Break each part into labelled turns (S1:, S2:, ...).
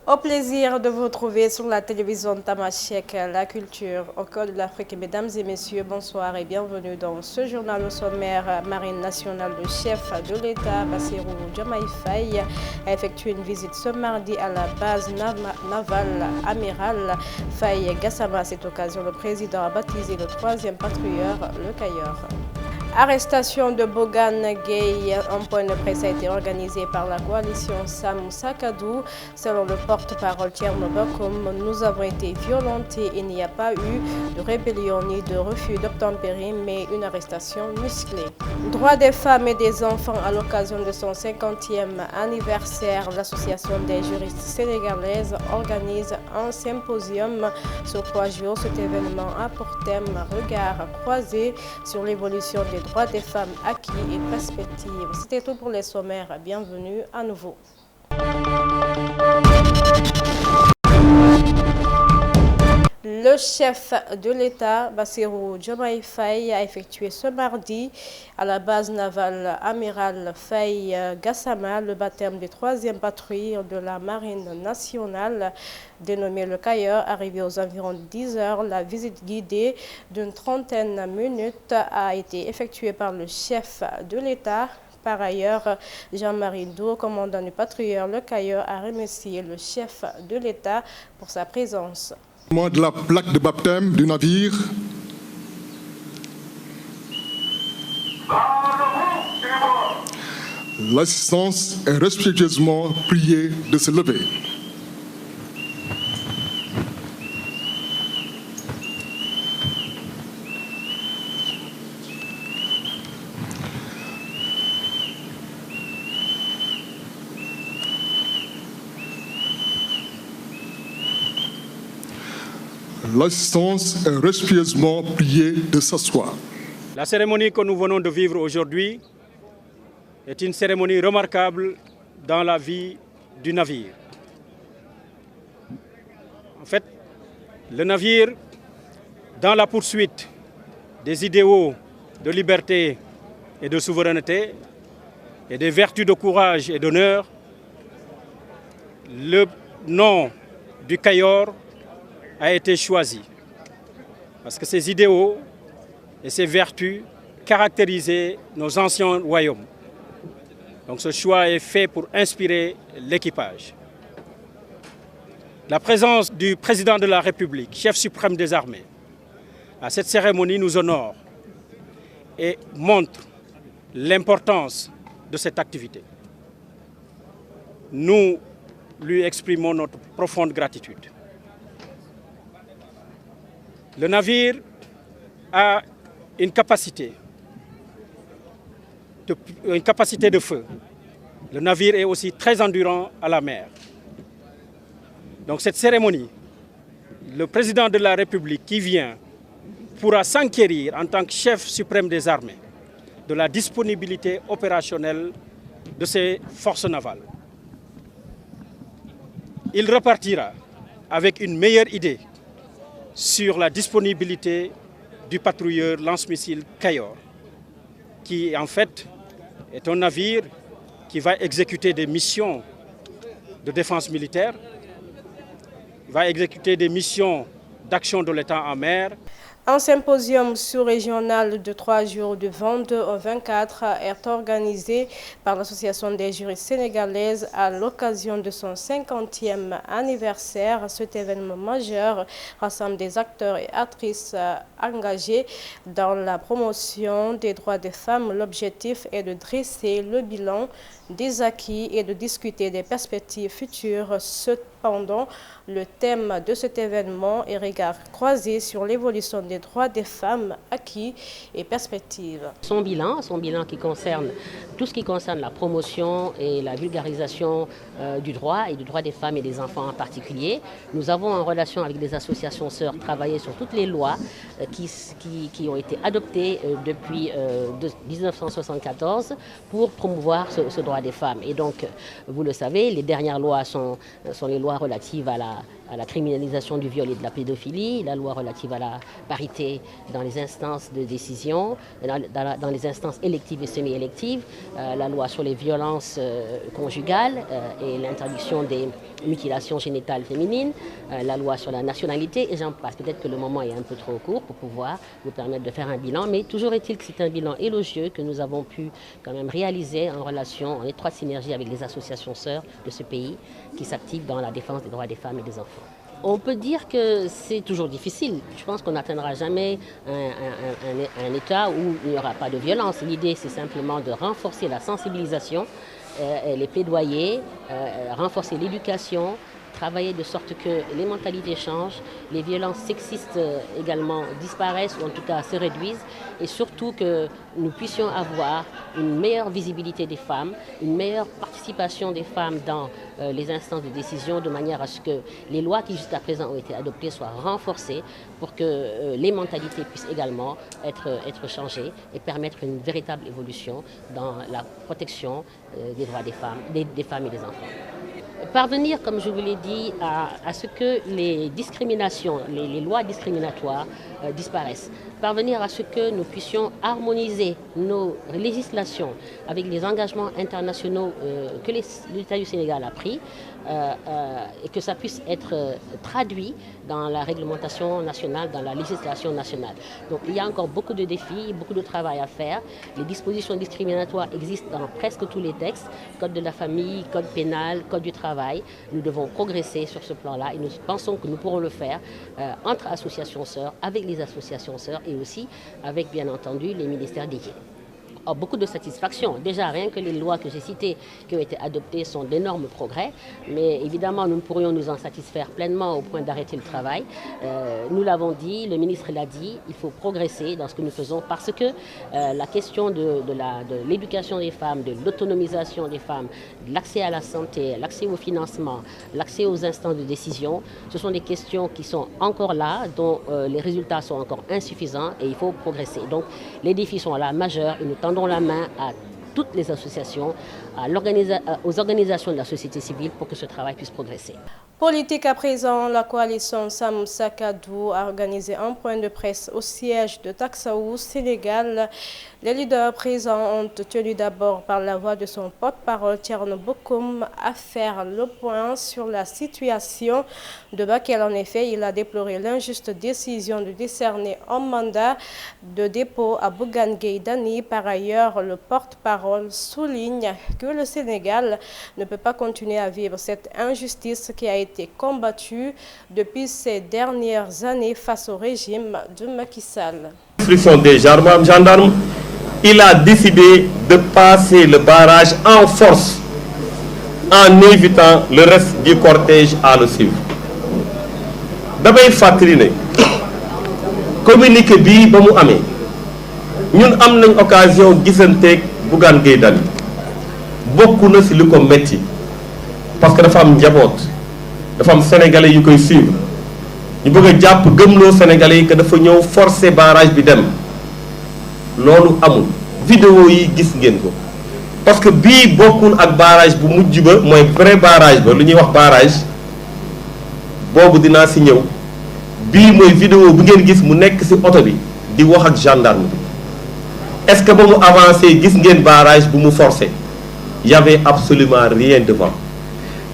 S1: Au plaisir de vous retrouver sur la télévision Tamashek, la culture au cœur de l'Afrique. Mesdames et messieurs, bonsoir et bienvenue dans ce journal au sommaire. Marine nationale, le chef de l'État, Bassirou Diomaye Faye, a effectué une visite ce mardi à la base navale amiral Faye Gassama. À cette occasion, le président a baptisé le troisième patrouilleur, le Cailleur. Arrestation de Bogan Gueye. Un point de presse a été organisé par la coalition Sam Sakadou. Selon le porte-parole Thierno Bokoum, nous avons été violentés. Il n'y a pas eu de rébellion ni de refus d'obtempérer, mais une arrestation musclée. Droits des femmes et des enfants à l'occasion de son 50e anniversaire, l'association des juristes sénégalaises organise un symposium sur 3 jours. Cet événement a pour thème regard croisé sur l'évolution des droits des femmes acquis et perspectives. C'était tout pour les sommaires. Bienvenue à nouveau. Le chef de l'État, Bassirou Diomaye Faye, a effectué ce mardi à la base navale amiral Faye Gassama le baptême des 3e patrouilles de la Marine nationale, dénommée le Cailleur. Arrivé aux environs 10 heures, la visite guidée d'une trentaine de minutes a été effectuée par le chef de l'État. Par ailleurs, Jean-Marie Dour, commandant du patrouilleur Le Cailleur, a remercié le chef de l'État pour sa présence.
S2: De la plaque de baptême du navire. L'assistance est respectueusement priée de se lever. L'assistance est respectueusement priée de s'asseoir.
S3: La cérémonie que nous venons de vivre aujourd'hui est une cérémonie remarquable dans la vie du navire. En fait, le navire, dans la poursuite des idéaux de liberté et de souveraineté et des vertus de courage et d'honneur, le nom du Cailleur a été choisi parce que ces idéaux et ces vertus caractérisaient nos anciens royaumes. Donc ce choix est fait pour inspirer l'équipage. La présence du président de la République, chef suprême des armées, à cette cérémonie nous honore et montre l'importance de cette activité. Nous lui exprimons notre profonde gratitude. Le navire a une capacité de feu. Le navire est aussi très endurant à la mer. Donc cette cérémonie, le président de la République qui vient pourra s'enquérir en tant que chef suprême des armées de la disponibilité opérationnelle de ces forces navales. Il repartira avec une meilleure idée sur la disponibilité du patrouilleur lance-missile Cailleur, qui en fait est un navire qui va exécuter des missions de défense militaire, va exécuter des missions d'action de l'État en mer.
S1: Un symposium sous-régional de 3 jours du 22 au 24 est organisé par l'Association des juristes sénégalaises à l'occasion de son 50e anniversaire. Cet événement majeur rassemble des acteurs et actrices engagés dans la promotion des droits des femmes. L'objectif est de dresser le bilan des acquis et de discuter des perspectives futures. Cependant, le thème de cet événement est regard croisé sur l'évolution des droits des femmes acquis et perspectives.
S4: Son bilan qui concerne tout ce qui concerne la promotion et la vulgarisation du droit et du droit des femmes et des enfants en particulier. Nous avons en relation avec des associations sœurs travaillé sur toutes les lois qui ont été adoptées depuis 1974 pour promouvoir ce droit des femmes. Et donc, vous le savez, les dernières lois sont les lois relatives à à la criminalisation du viol et de la pédophilie, la loi relative à la parité dans les instances de décision, dans les instances électives et semi-électives, la loi sur les violences conjugales et l'interdiction des mutilations génitales féminines, la loi sur la nationalité, et j'en passe. Peut-être que le moment est un peu trop court pour pouvoir nous permettre de faire un bilan, mais toujours est-il que c'est un bilan élogieux que nous avons pu quand même réaliser en relation, en étroite synergie avec les associations sœurs de ce pays qui s'activent dans la défense des droits des femmes et des enfants. On peut dire que c'est toujours difficile. Je pense qu'on n'atteindra jamais un état où il n'y aura pas de violence. L'idée, c'est simplement de renforcer la sensibilisation, les plaidoyers, renforcer l'éducation, travailler de sorte que les mentalités changent, les violences sexistes également disparaissent ou en tout cas se réduisent, et surtout que nous puissions avoir une meilleure visibilité des femmes, une meilleure participation des femmes dans les instances de décision, de manière à ce que les lois qui jusqu'à présent ont été adoptées soient renforcées pour que les mentalités puissent également être changées et permettre une véritable évolution dans la protection des droits des femmes et des enfants. Parvenir, comme je vous l'ai dit, à ce que les discriminations, les lois discriminatoires disparaissent. Parvenir à ce que nous puissions harmoniser nos législations avec les engagements internationaux que l'État du Sénégal a pris et que ça puisse être traduit dans la réglementation nationale, dans la législation nationale. Donc il y a encore beaucoup de défis, beaucoup de travail à faire. Les dispositions discriminatoires existent dans presque tous les textes, code de la famille, code pénal, code du travail. Nous devons progresser sur ce plan-là et nous pensons que nous pourrons le faire entre associations sœurs, avec les associations sœurs et aussi avec bien entendu les ministères dédiés. Beaucoup de satisfaction. Déjà, rien que les lois que j'ai citées qui ont été adoptées sont d'énormes progrès, mais évidemment, nous ne pourrions nous en satisfaire pleinement au point d'arrêter le travail. Nous l'avons dit, le ministre l'a dit, il faut progresser dans ce que nous faisons parce que la question de l'éducation des femmes, de l'autonomisation des femmes, de l'accès à la santé, l'accès au financement, l'accès aux instances de décision, ce sont des questions qui sont encore là, dont les résultats sont encore insuffisants et il faut progresser. Donc, les défis sont là majeurs et nous tendons la main à toutes les associations, aux organisations de la société civile pour que ce travail puisse progresser.
S1: Politique à présent, la coalition Sam Sakadou a organisé un point de presse au siège de Taxaou, Sénégal. Les leaders présents ont tenu d'abord par la voix de son porte-parole Thierno Bocoum à faire le point sur la situation de Bakel. En effet, il a déploré l'injuste décision de décerner un mandat de dépôt à Bougane Gueye Dany. Par ailleurs, le porte-parole souligne que le Sénégal ne peut pas continuer à vivre cette injustice qui a été combattue depuis ces dernières années face au régime de Macky Sall.
S5: L'instruction des gendarmes, il a décidé de passer le barrage en force en invitant le reste du cortège à le suivre. Damay fàttali ne communiqué bii ba mu amee ñun am nañ occasion gisanteeg Bougane Gueye Dany bokk na si li ko metti parce que dafa am njaboot dafa am sénégalais yu koy suivre ñu bëgg a jàpp gëmloo sénégalais yi que dafa ñëw forcer barrage bi dem loolu amul vidéo yi gis ngeen ko parce que bii bokkul ak barrage bu mujj ba mooy pré barrage ba lu ñuy wax barrage boobu dinaa si ñëw bii mooy vidéo bu ngeen gis mu nekk si oto bi di wax ak gendarme bi est-ce que ba mu avancé gis ngeen barrage bu mu forcé y avait absolument rien devant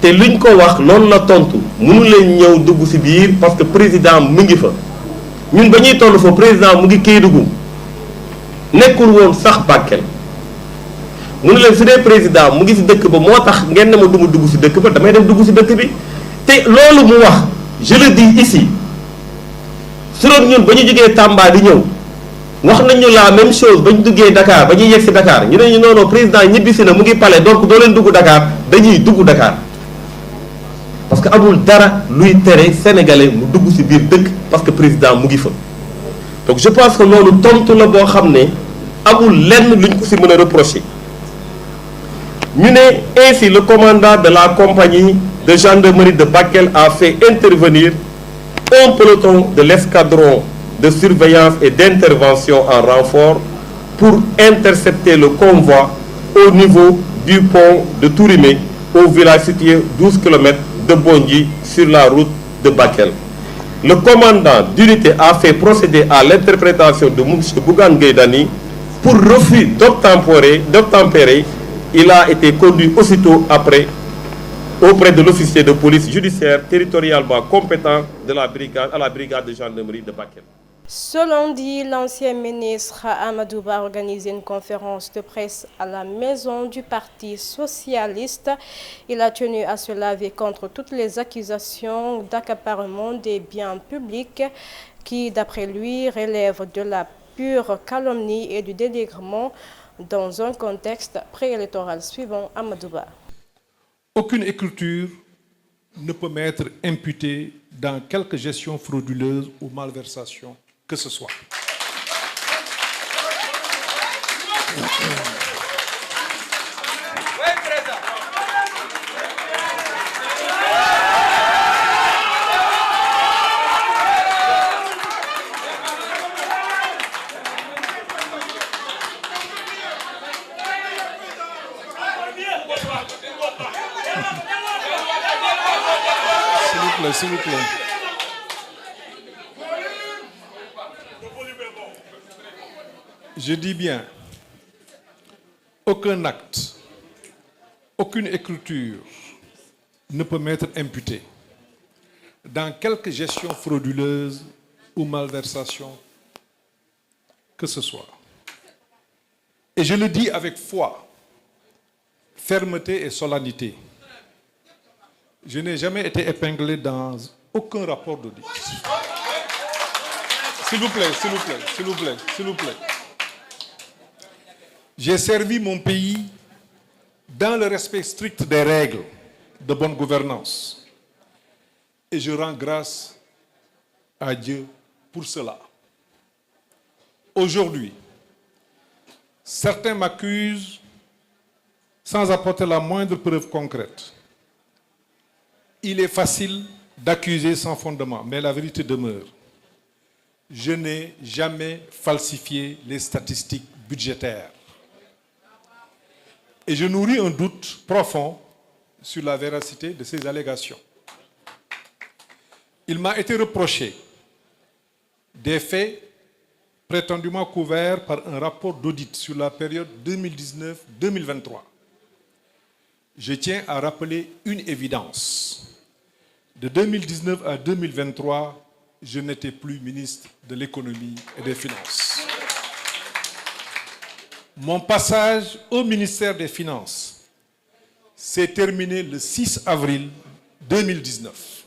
S5: te luñ ko wax loolu la tontu mënu leen ñëw dugg si biir parce que président mu ngi fa ñun ba ñuy toll fa président mu ngi Kédougou nekkul woon sax Bakel mënu leen su dee président mu ngi si dëkk ba moo tax ngeen ne ma du ma dugg si dëkk ba damay dem dugg si dëkk bi te loolu mu wax je le dis ici su doon ñun ba ñu jógee Tamba di ñëw wax nañu la même chose ba ñu duggee Dakar ba ñuy yegg si Dakar ñu ne ñu noonu président ñibbisi na mu ngi palais donc doo leen dugg Dakar dañuy dugg Dakar parce que amul dara luy tere sénégalais mu dugg si biir dëkk parce que président mu ngi fa. donc je pense que loolu tontu la boo xam ne amul lenn luñ ko si mën a reprocher ñu ne ainsi le commandant de la compagnie de gendarmerie de Bakel a fait intervenir un peloton de l'escadron de surveillance et d'intervention en renfort pour intercepter le convoi au niveau du pont de Tourimé au village situé 12 km de Bondji sur la route de Bakel. Le commandant d'unité a fait procéder à l'interprétation de M. Bougane Gueye Dany pour refus d'obtempérer. Il a été conduit aussitôt après auprès de l'officier de police judiciaire territorialement compétent de la brigade, à la brigade de gendarmerie de Bakel.
S1: Ce lundi, l'ancien ministre Amadou Ba a organisé une conférence de presse à la maison du Parti socialiste. Il a tenu à se laver contre toutes les accusations d'accaparement des biens publics qui, d'après lui, relèvent de la pure calomnie et du dénigrement dans un contexte préélectoral suivant Amadou Ba.
S6: Aucune écriture ne peut m'être imputée dans quelque gestion frauduleuse ou malversation que ce soit. S'il vous plaît. Je dis bien, aucun acte, aucune écriture ne peut m'être imputée dans quelque gestion frauduleuse ou malversation que ce soit. Et je le dis avec foi, fermeté et solennité. Je n'ai jamais été épinglé dans aucun rapport d'audit. S'il vous plaît, s'il vous plaît, s'il vous plaît, s'il vous plaît. J'ai servi mon pays dans le respect strict des règles de bonne gouvernance. Et je rends grâce à Dieu pour cela. Aujourd'hui, certains m'accusent sans apporter la moindre preuve concrète. Il est facile d'accuser sans fondement, mais la vérité demeure. Je n'ai jamais falsifié les statistiques budgétaires. Et je nourris un doute profond sur la véracité de ces allégations. Il m'a été reproché des faits prétendument couverts par un rapport d'audit sur la période 2019-2023. Je tiens à rappeler une évidence. De 2019 à 2023, je n'étais plus ministre de l'économie et des finances. Mon passage au ministère des Finances s'est terminé le 6 avril 2019.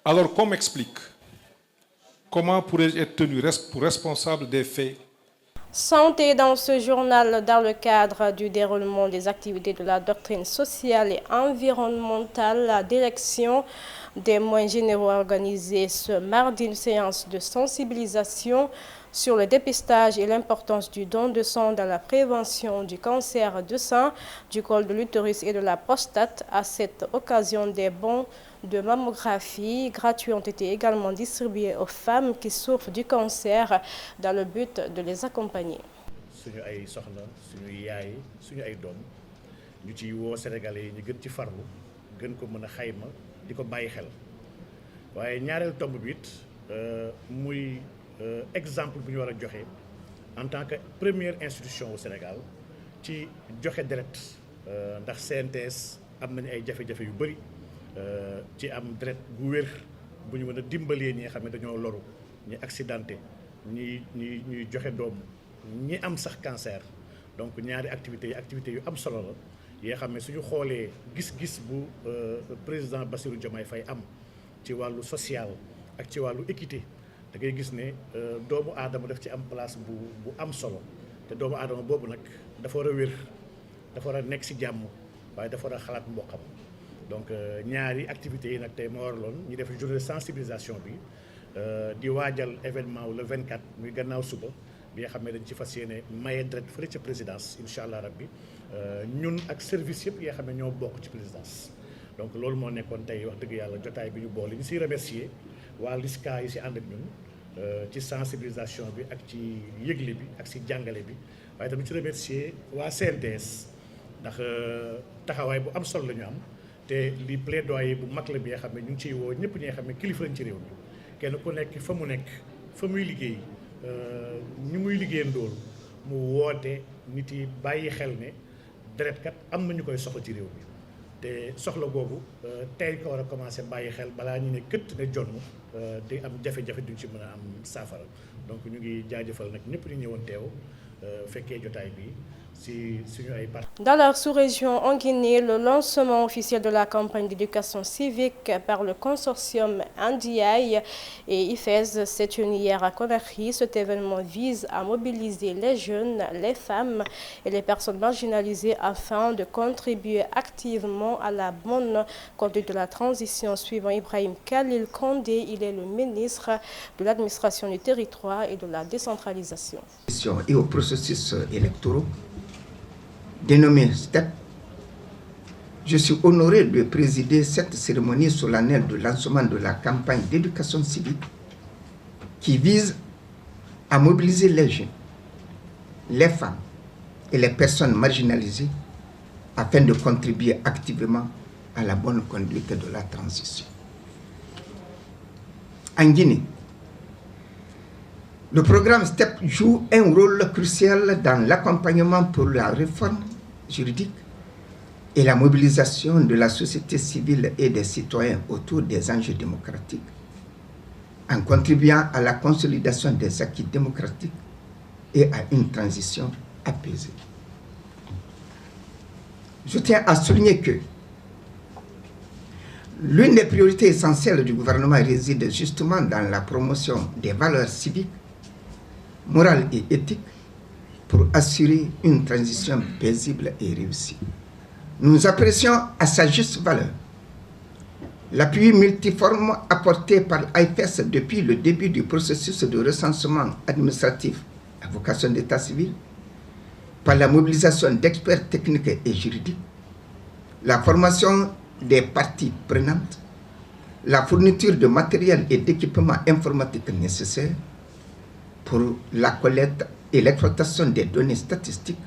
S6: Alors qu'on m'explique comment pourrais-je être tenu pour responsable des faits?
S1: Santé dans ce journal dans le cadre du déroulement des activités de la doctrine sociale et environnementale, la direction des moyens généraux a organisé ce mardi une séance de sensibilisation sur le dépistage et l'importance du don de sang dans la prévention du cancer du sein, du col de l'utérus et de la prostate. À cette occasion, des bons de mammographie gratuits ont été également distribués aux femmes qui souffrent du cancer dans le but de les accompagner.
S7: suñu ay soxna suñu yaay suñu ay doom ñu ci woo Sénégalais yi ñu gën ci farlu gën ko mën a xayma di ko bàyyi xel waaye ñaareel tomb bi it muy exemple bu ñu war a joxe en tant que première institution au Sénégal ci joxe deret ndax CNTS am nañu ay jafe-jafe yu bëri ci am deret bu wér bu ñu mën a dimbalee ñi nga xam ne dañoo loru ñi accidenté ñuy joxe doom ñi am sax cancer. Donc ñaari activités yu am solo la yoo xam ne suñu xoolee gis-gis bu président Bassirou Diomaye Faye am ci wàllu social ak ci wàllu équité da ngay gis ne doomu aadama daf ci am place bu am solo te doomu aadama boobu nag dafa war a wér dafa war a nekk ci jàmm waaye dafa war a xalaat mboqam. Donc ñaari activités yi nag tey moo waraloon ñu def journée de sensibilisation bi di waajal événement wu le 24 muy gannaaw suba bi nga xam ne dañ ci fas yéene maye deret fële ca présidence incha allah rabbi ñun ak service yëpp yi nga xam ne ñoo bokk ci présidence. Donc loolu moo nekkoon tey wax dëgg yàlla jotaay bi ñu boole ñu siy remercier waa LISCA yi si ànd ak ñun ci sensibilisation bi ak ci yëgle bi ak si jàngale bi waaye tamit ci remercier waa CNTS ndax taxawaay bu am solo la ñu am te li plaidoyer bu mag la bi nga xam ne ñu ngi ciy woo ñëpp ñi nga xam ne kilifa lañ ci réew mi kenn ku nekk fa mu nekk fa muy liggéey ñu muy liggéeyandool mu woote nit yi bàyyi xel ne deret kat am na ñu koy soxla ci réew mi te soxla boobu tey ko war a commencé bàyyi xel balaa ñu ne këtt ne jonn di am jafe-jafe duñ ci mën a am saafara donc ñu ngi jaajëfal nag ñëpp ñu ñëwoon teew fekkee jotaay bi.
S1: Dans la sous-région en Guinée, le lancement officiel de la campagne d'éducation civique par le consortium NDI et IFES s'est tenu hier à Conakry. Cet événement vise à mobiliser les jeunes, les femmes et les personnes marginalisées afin de contribuer activement à la bonne conduite de la transition. Suivant Ibrahim Khalil Kondé, il est le ministre de l'administration du territoire et de la décentralisation.
S8: Et au processus électoral dénommé STEP, je suis honoré de présider cette cérémonie solennelle de lancement de la campagne d'éducation civique qui vise à mobiliser les jeunes, les femmes et les personnes marginalisées afin de contribuer activement à la bonne conduite de la transition. En Guinée, le programme STEP joue un rôle crucial dans l'accompagnement pour la réforme juridique et la mobilisation de la société civile et des citoyens autour des enjeux démocratiques, en contribuant à la consolidation des acquis démocratiques et à une transition apaisée. Je tiens à souligner que l'une des priorités essentielles du gouvernement réside justement dans la promotion des valeurs civiques, morales et éthiques pour assurer une transition paisible et réussie. Nous apprécions à sa juste valeur l'appui multiforme apporté par l'IFES depuis le début du processus de recensement administratif à vocation d'état civil, par la mobilisation d'experts techniques et juridiques, la formation des parties prenantes, la fourniture de matériel et d'équipements informatiques nécessaires pour la collecte et l'exploitation des données statistiques,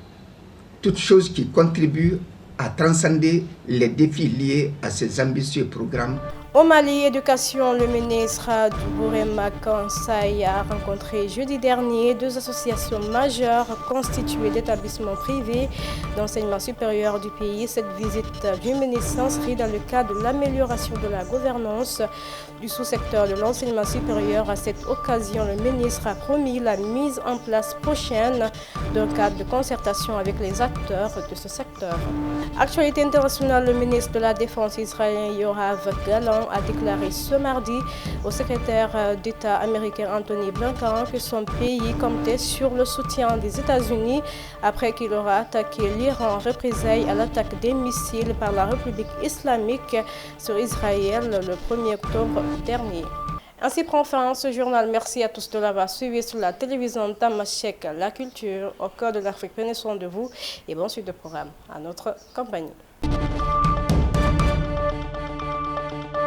S8: toutes choses qui contribuent à transcender les défis liés à ces ambitieux programmes.
S1: Au Mali, éducation, le ministre Doubourema Kansai a rencontré jeudi dernier deux associations majeures constituées d'établissements privés d'enseignement supérieur du pays. Cette visite du ministre s'inscrit dans le cadre de l'amélioration de la gouvernance du sous-secteur de l'enseignement supérieur. À cette occasion, le ministre a promis la mise en place prochaine d'un cadre de concertation avec les acteurs de ce secteur. Actualité internationale, le ministre de la Défense israélien Yoav Gallant a déclaré ce mardi au secrétaire d'État américain Anthony Blinken que son pays comptait sur le soutien des États-Unis après qu'il aura attaqué l'Iran en représailles à l'attaque des missiles par la République islamique sur Israël le 1er octobre dernier. Ainsi prend fin ce journal. Merci à tous de l'avoir suivi sur la télévision Tamashek, la culture au cœur de l'Afrique. Prenez soin de vous et bonne suite de programme à notre compagnie.